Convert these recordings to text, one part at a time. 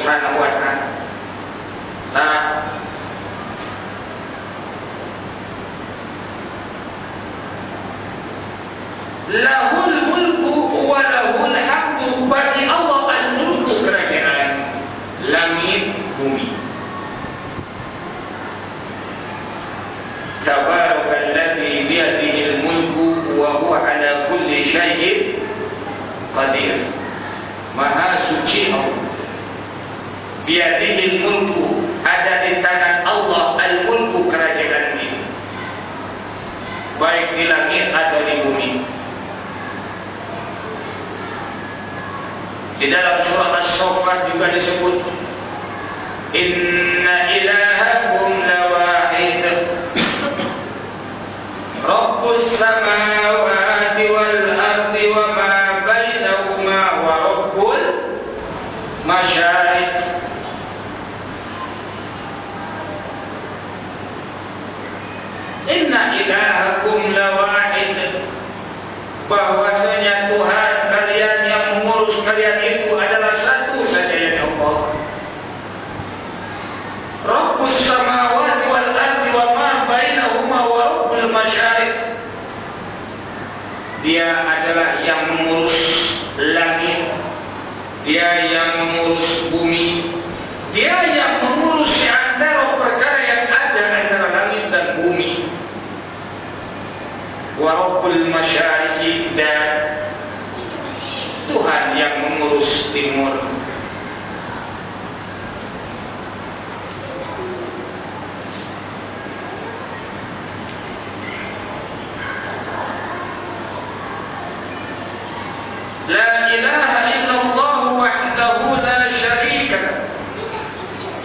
Subhanahu wa ta'ala. Nah, lahul mulku wa lahul hamdu, bagi Allah al-mulku, kerajaan langit bumi. Tabarakalladzi biyadihi al-mulku wa huwa ala kulli syai'in qadir. Maha suci Allah. Biyadihi al-mulku, ada di tangan Allah al-mulku, kerajaan ini, baik di langit atau di bumi. Di dalam surah As-Saffat juga disebut, inna ilahakum lawahid, Rabbus samawati wal ardi wa ma bainahuma wa Rabbul masyariq. Inna ilahakum lawahid, bahwasanya Tuhan kalian yang mengurus kalian itu adalah satu saja, ya Allah. Rabbus samawati wal ardi wa ma bainahuma wa Rabbul masyariq. Dia adalah yang mengurus langit, dia yang mengurus bumi, dia yang mengurus antara perkara yang ada antara langit dan bumi. Wa Rabbul masyariq, dan Tuhan yang mengurus timur. La ilaha illallah wahdahu la syarika.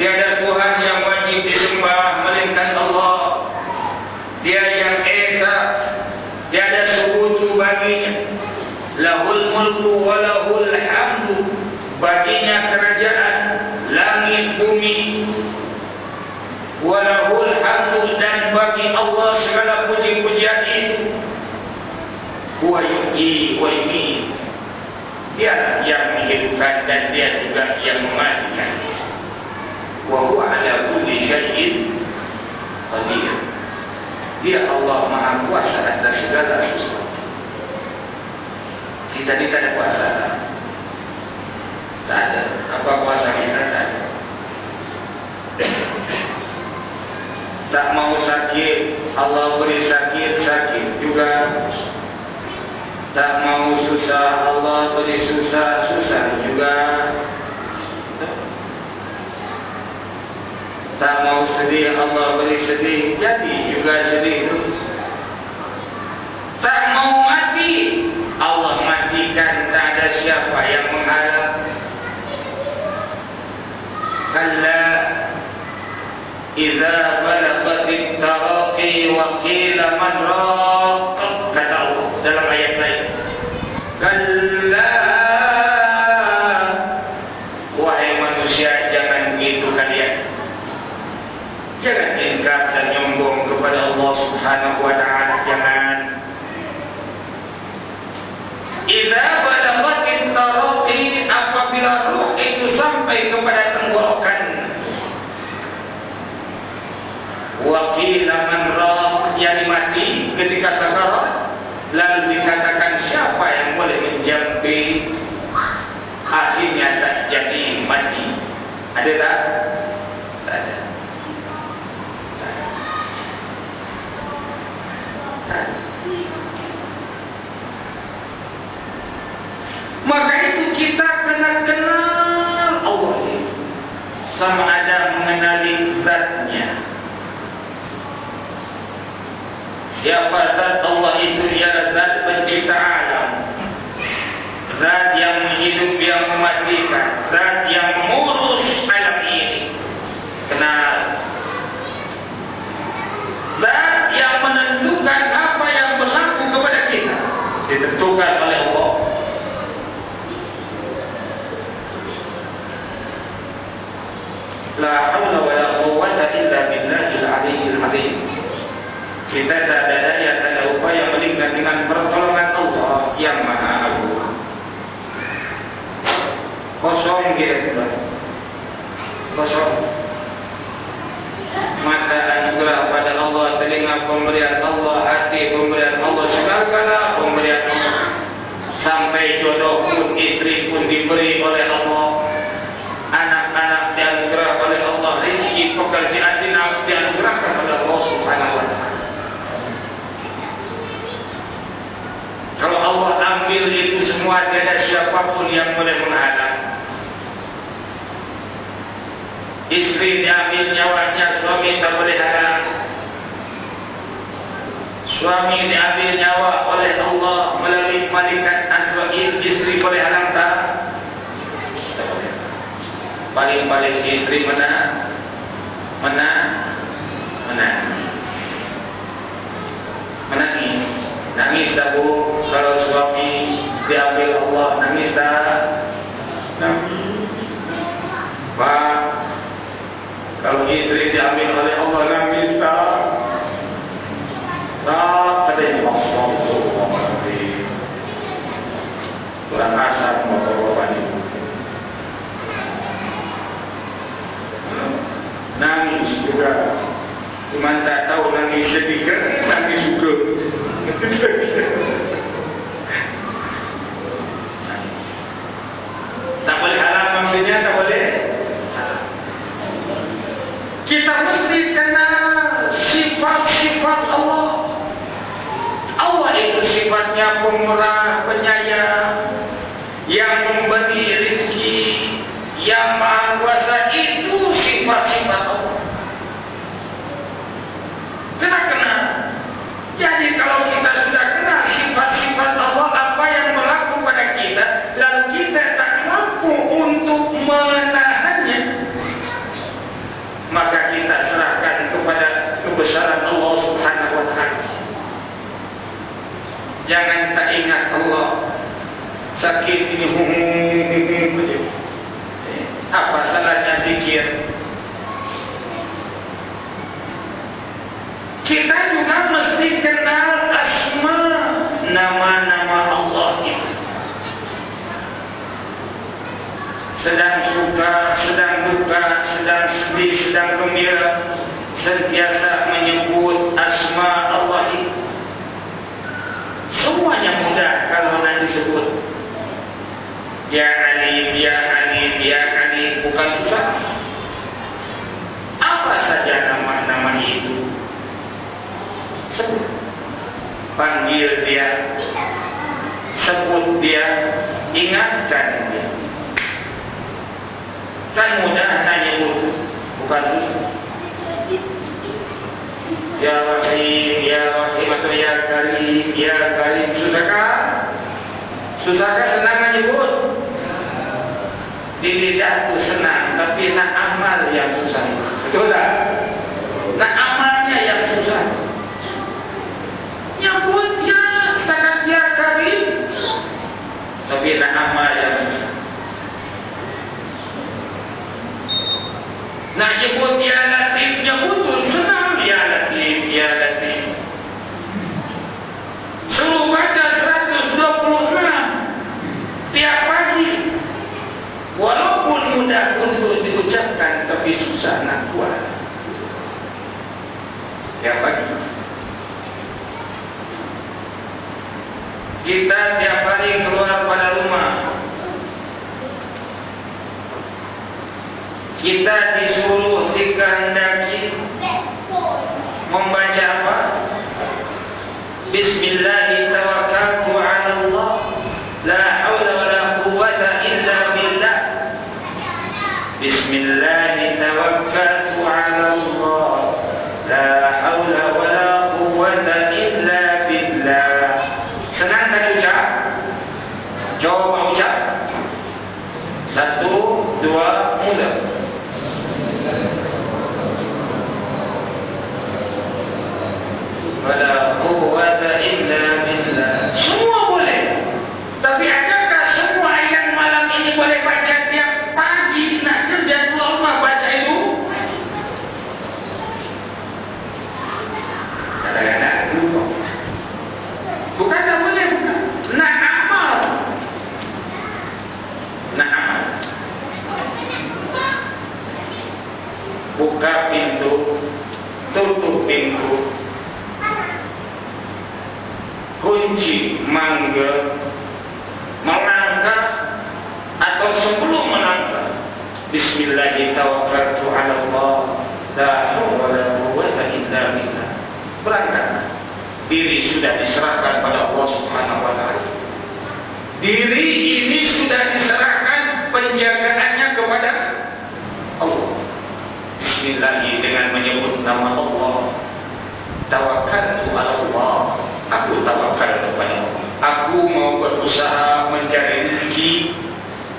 Tiada Tuhan yang wajib disembah melainkan Allah. Dia yang esa, tiada sekutu baginya. Lahul mulku wa lahul hamdu, baginya kerajaan langit bumi. Wa lahul hamdu, dan bagi Allah segala puji-pujian itu. Huwa yuhyi wa yumiit, dia yang menghidupkan dan dia juga yang mematikan. Wa huwa ala kulli syai'in qadir. Dia Allah Maha Kuasa atas segala sesuatu. Kita tidak ada kuasa. Tak ada. Apa kuasa kita? Tak ada. Tak mau sakit, Allah beri sakit, sakit juga. Tak mau susah, Allah beri susah, susah juga. Tak mau sedih, Allah beri sedih, jadi juga sedih terus. Tak mau mati, Allah matikan, tak ada siapa yang menghalang. Kalla idza balaghatit taraqi wa qila man raq, kata Allah dalam ayat lain. Kalla, wahai manusia, jangan begitu kalian. Jangan ingkar dan nyombong kepada Allah Subhanahu wa ta'ala, jangan. Idza balaghatit taraqi, apabila ruh itu sampai kepada tenggorokan. Wa qila man raq, yang mati ketika sakarat. Lalu dikatakan siapa yang boleh menjampi, akhirnya tak jadi mati. Ada tak? Tak ada. Maka itu kita kena kenal Allah ini, sama ada mengenali zatnya. Siapa zat Allah itu? Ialah zat pencipta alam, zat yang menghidup, yang mematikan, zat yang mengurus alam ini. Kenal. Zat yang menentukan apa yang berlaku kepada kita, ditentukan oleh Allah. La haula wa la quwwata illa billahil aliyyil azim. Kita tak ada daya, tak ada upaya melainkan dengan pertolongan Allah yang Maha Agung. Kosong kita sudah. kosong. Mata anugerah pada Allah, telinga pemberian Allah, hati pemberian Allah, segala pemberian Allah. Sampai jodoh pun, istri pun diberi oleh Allah, anak-anak dianugerah oleh Allah, rezeki pekerjaan dianugerahkan oleh Allah Subhanahu wa Ta'ala. Kalau Allah ambil itu semua, tiada siapapun yang boleh menghalang. Istri diambil nyawanya, suami tak boleh halang. Suami diambil nyawa oleh Allah melalui malaikat Azrail, istri boleh halang tak? Tak boleh. Paling-paling istri menangis. Nangis tak bu? Kalau suami diambil Allah, nangis tak? Nangis. Pak, kalau istri diambil oleh Allah, nangis tak? Tak, katanya Astagfirullahaladzim. Kurang asal bapak-bapak ini. Nangis juga. Cuma tak tahu nangis sedikit, nangis juga. Tak boleh halang maksudnya, tak boleh. Kita mesti kenal sifat-sifat Allah. Allah itu sifatnya pemurah, penyayang, yang memberi rezeki, yang maha kuasa. Itu sifat-sifat Allah. Kita kenal. Jadi kalau kita sudah kenal sifat-sifat Allah, apa yang berlaku pada kita, lalu kita tak mampu untuk menahannya, maka kita serahkan kepada kebesaran Allah Subhanahu wa Ta'ala. Jangan tak ingat Allah. Sakit ini apa salahnya zikir? Kita juga mesti kenal asma, nama-nama Allah itu. Sedang suka, sedang duka, sedang sedih, sedang gembira, sentiasa menyebut asma Allah itu. Semuanya mudah kalau nak disebut. Ya Alim, Ya Alim, Ya Alim, bukan susah. Apa saja nama-nama itu? Sebut. Panggil dia, sebut dia, ingatkan dia. Kan mudah hanya nyebut, bukan susah. Ya Rahim, Ya Rahim atau Ya Karim, Ya Karim, susahkah? Susahkah senang menyebut? Di lidah itu senang, tapi nak amal yang susah. Betul tak? Nak amalnya yang susah. Nyebut ya, sangat Ya Karim, tapi nak amal yang susah. Nak nyebut Ya Latif, nyebut pun senang. Ya Latif, Ya Latif. Suruh baca 126 tiap pagi. Walaupun mudah untuk diucapkan, tapi susah nak buat. Tiap pagi. Kita tiap hari keluar pada rumah. Kita disuruh dikehendaki membaca apa? Bismillahirrahmanirrahim. Allah, la haula wala quwwata illa billah. Bismillahirrahmanirrahim. Allah, la haula wala quwwata illa billah. Senang tak ucap? Coba ucap. 1, 2, mula. Wala quwwata illa billah. Semua boleh. Tapi adakah semua yang malam ini boleh baca tiap pagi nak kerja keluar rumah baca itu? Kadang-kadang lupa. Bukan tak boleh, bukan. Nak amal. Nak amal. kunci mangga melangkah atau sebelum melangkah, Bismillahirrahmanirrahim, ala Allah, la haula wala quwwata illa billah. Berangkat. Diri sudah diserahkan pada Allah Subhanahu wa taala. Diri ini sudah diserahkan penjagaannya kepada Allah. Bismillah dengan menyebut nama Allah. Tawakkaltu ala Allah. Aku tawakal kepada Allah. Aku mau berusaha mencari rezeki,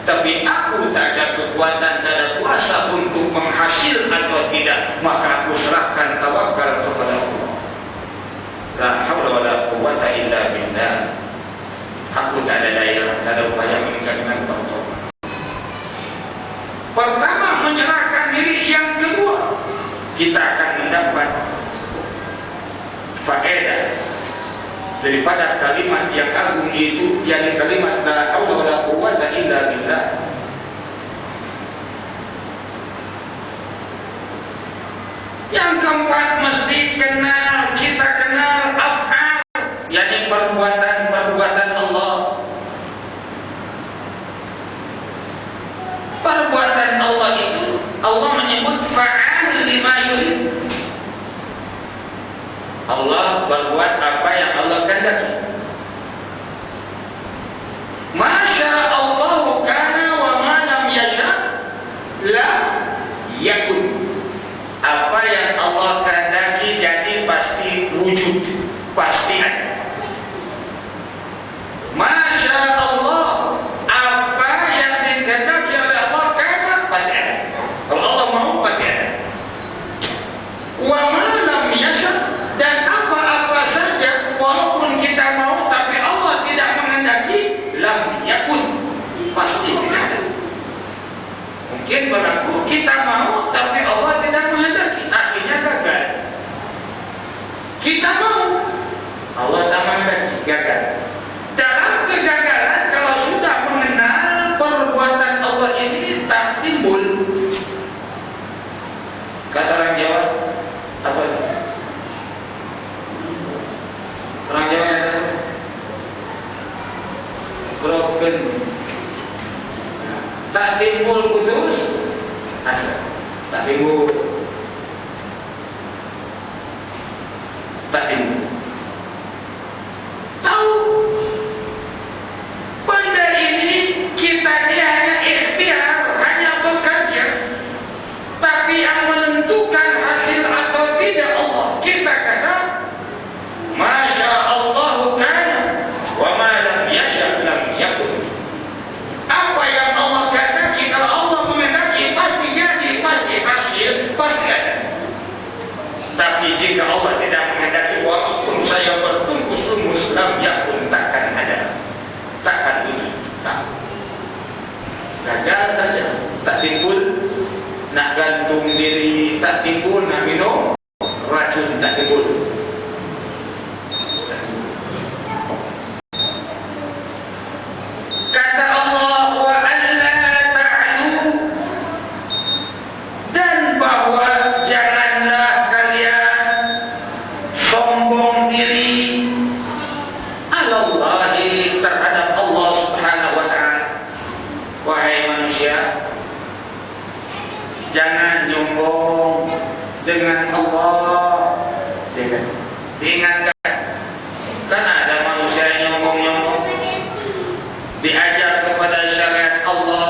tapi aku tak ada kekuatan, tak ada kuasa untuk menghasil atau tidak, maka aku serahkan tawakal kepada Allah. La haula wala quwwata illa billah. Aku tak ada daya, tak ada upaya meningkatkan tawakal. Pertama menyerahkan diri, yang kedua kita akan mendapat faedah daripada kalimat yang agung itu, yakni kalimat la haula wala quwwata illa billah. Yang keempat mesti kita kenal af'al, yakni perbuatan Allah. Perbuatan Allah itu Allah menyebut fa'al lima yurid. Allah berbuat apa yang Allah kehendaki. Masya Allah kana wa ma lam yasha la yakun. Apa yang Allah kehendaki jadi pasti wujud, pasti ada. Masya Allah, apa yang dikehendaki oleh Allah kana pasti ada. Kalau Allah mau pasti ada. Wa ma lam yasha, dan apa-apa saja walaupun kita mau tapi Allah tidak menghendaki, lam yakun, pasti tidak ada. Mungkin berlaku kita mau tapi Allah tidak menghendaki, akhirnya gagal. Kita mau, Allah tak menghendaki, gagal. Dalam kegagalan, kalau sudah mengenal perbuatan Allah ini tak timbul. Kata orang Jawa apa? Orang Jawa yang broken, tak timbul kudus, tak timbul, tahu benda ini kita dia hanya ikhtiar, hanya bekerja, tapi yang menentukan hasil atau tidak Allah. Kita kata Masya Allah kana wa ma lam yasha lam yakun. Apa yang Allah kehendaki, kalau Allah menghendaki pasti jadi, pasti hasil, pasti ada. Tapi jika Allah tidak menghendaki, walaupun saya bertungkus-tungkus, lam yakun, takkan ada, takkan wujud, tak. Gagal saja, tak timbul. Nak gantung diri tak timbul, nak minum racun tak timbul. Kata Allah wa alla ta'lu, dan bahwa janganlah kalian sombong diri alallahi, terhadap Allah Subhanahu wa ta'ala. Wahai manusia, jangan nyombong dengan Allah. Diingatkan, kan ada manusia yang nyombong-nyombong, diajar kepada syariat Allah,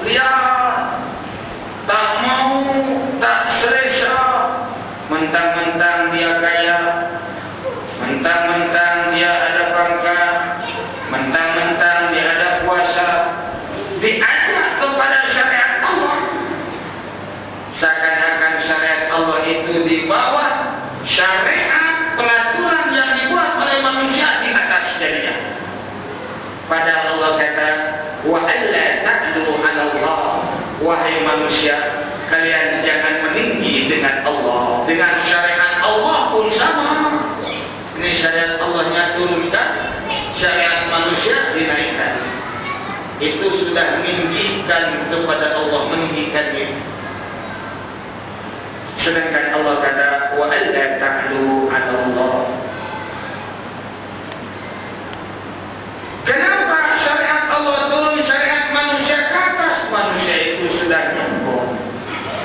lihat, tak mau, tak selesa, mentang-mentang dia kaya, mentang-mentang dia ada pangkat, mentang-mentang dia ada kuasa, diajak kepada syariat Allah. Seakan-akan syariat Allah itu di bawah syariat peraturan yang dibuat oleh manusia di atas dirinya. Padahal Allah kata, wa alla ta'lu 'ala Allah, wahai manusia, kalian jangan meninggi dengan Allah. Dengan syariat Allah pun sama. Ini syariat Allahnya turunkan, syariat manusia dinaikkan. Itu sudah meninggikan kepada Allah, meninggikan diri. Sedangkan Allah kata wa alla ta'lu 'ala Allah.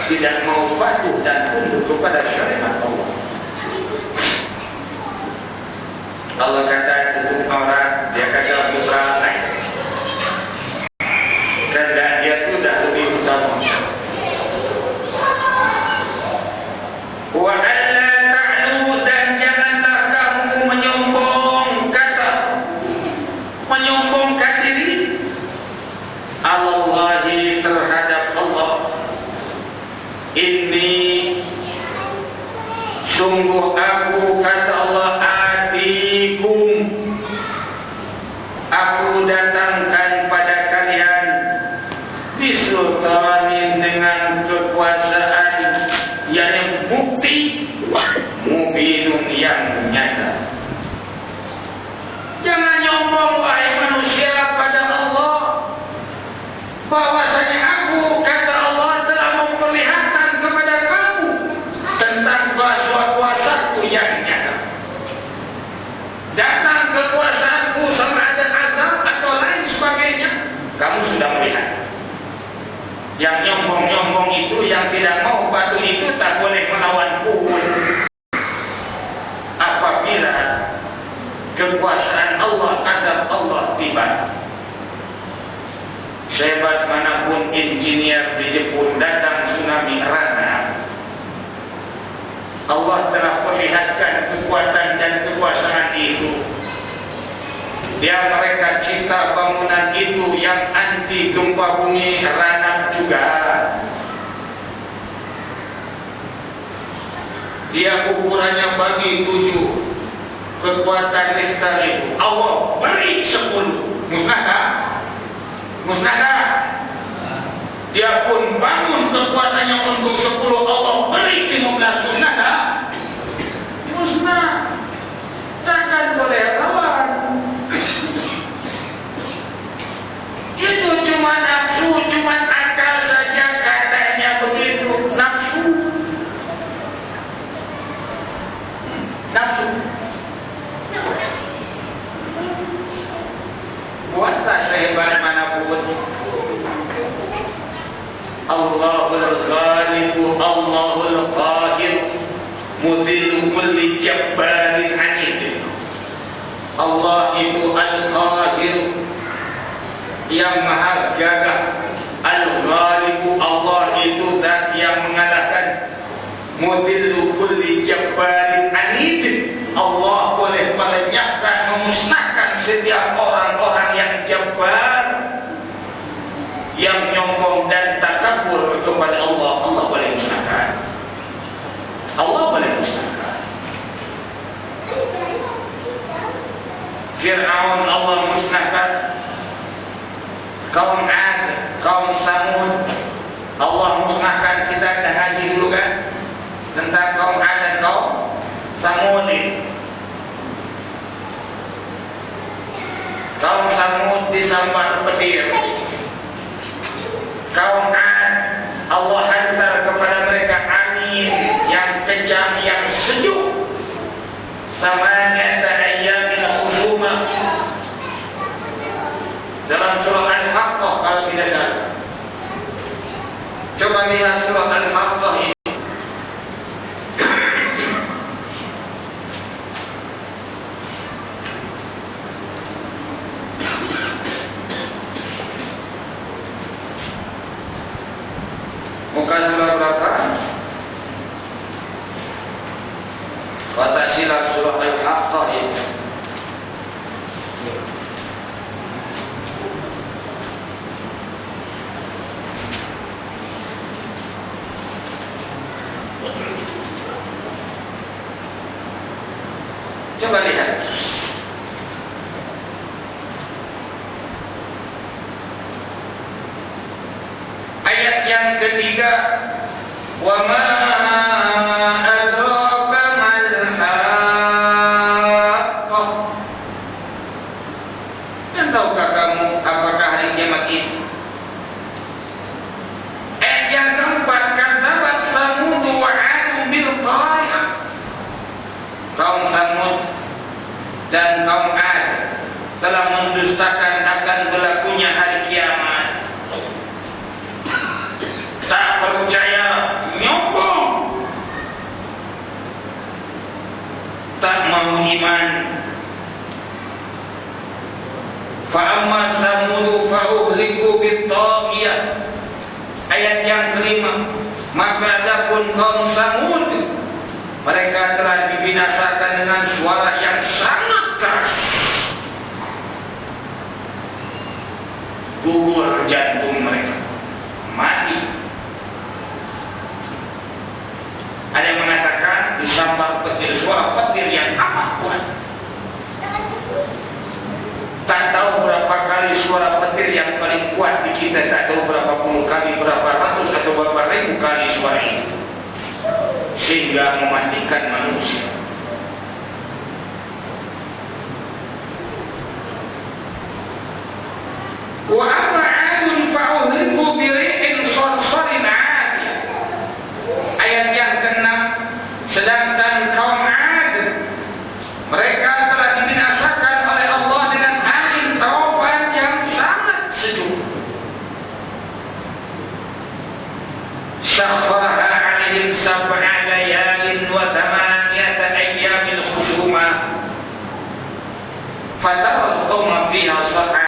tidak mau patuh dan tunduk kepada syariat Allah. Allah kata itu orang, dia kata putra lain. Kehendak dia sudah lebih utama. Wa alla ta'lu, dan janganlah kamu menyombongkan diri Allahi terhadap Allah. Ini sungguh aku, kata Allah, atikum, aku datangkan pada kalian bisultanin, dengan kekuasaan yang bukti, mubinun, yang nyata. Jangan nyombong wahai manusia pada Allah bahwasanya aku, kata Allah, telah memperlihatkan kepada kamu tentang kuasa-kuasaku yang nyata. Datang kekuasaanku sama ada azab atau lain sebagainya, kamu sudah melihat. Yang nyombong-nyombong itu, yang tidak mau patuh itu, tak boleh melawanku. Apabila kekuasaan Allah, azab Allah tiba. Sehebat manapun engineer dijemput datang tsunami rana, Allah telah perlihatkan kekuatan dan kekuasaan itu. Dia mereka cipta bangunan itu yang anti gempa bumi rana juga. Dia ukurannya bagi 7 kekuatan Richter itu. Allah beri 10. Musnah. Dia pun bangun kekuatannya untuk 10. Allah beri 15. Musnah. Takkan boleh lawan. Itu cuma nafsu, cuma akal saja katanya begitu. Nafsu. Buatlah sehebat manapun, Allahul Ghalibu, Allahul Qahir, mudhillu kulli jabbarin anid. Allah itu Al-Qahir, yang maha gagah. Al-Ghalibu, Allah itu zat yang mengalahkan. Mudhillu kulli jabbarin anid, Allah boleh melenyapkan, memusnahkan setiap orang-orang yang jabbar, yang nyombong dan takabur kepada Allah. Allah boleh musnahkan. Allah boleh musnahkan. Fir'aun Allah musnahkan. Kaum Ad, kaum Samud, Allah musnahkan. Kita dah haji dulu kan tentang kaum Ad dan kaum Samud. Kaum Samud disambar petir. Kaum Ad, Allah hantar kepada mereka angin yang kejam, yang sejuk. Samanya ayyamin khusuma. Dalam surah Al-Haqqah, kalau tidak salah. Coba lihat surah Al-Haqqah ini. Muka surah berapa? Kata silap surah Al-Haqqah ini. Coba lihat. Ayat yang ketiga, wa ma adraka mal haqqah. Dan tahukah kamu apakah hari kiamat itu? Ayat yang keempat, kadzabat Samud wa 'ad bil qari'ah. Kaum Samud dan kaum Ad telah mendustakan akan berlakunya hari kiamat. Tak percaya iman. Fa'amma samudu fa'uhliku bit-taghiyah. Ayat yang kelima, maka adapun kaum Samud, mereka telah dibinasakan dengan suara yang sangat keras. Gugur jantung mereka, mati. Ada yang mengatakan disambar petir, suara petir yang amat kuat. Tak tahu berapa kali suara petir yang paling kuat di kita, tak tahu berapa puluh kali, berapa ratus atau berapa ribu kali suara ini, sehingga mematikan manusia. Wa amma 'adun fa'uhliku birihin sarsarin 'atiyah. Ayat yang ke-6, sedangkan kaum 'Ad, mereka telah dibinasakan oleh Allah dengan angin taufan yang sangat sejuk. Syakharaha 'alaihim sab'a layalin wa thamaniyata ayyamin khusuma. Fatara al-qawma fiha sar'a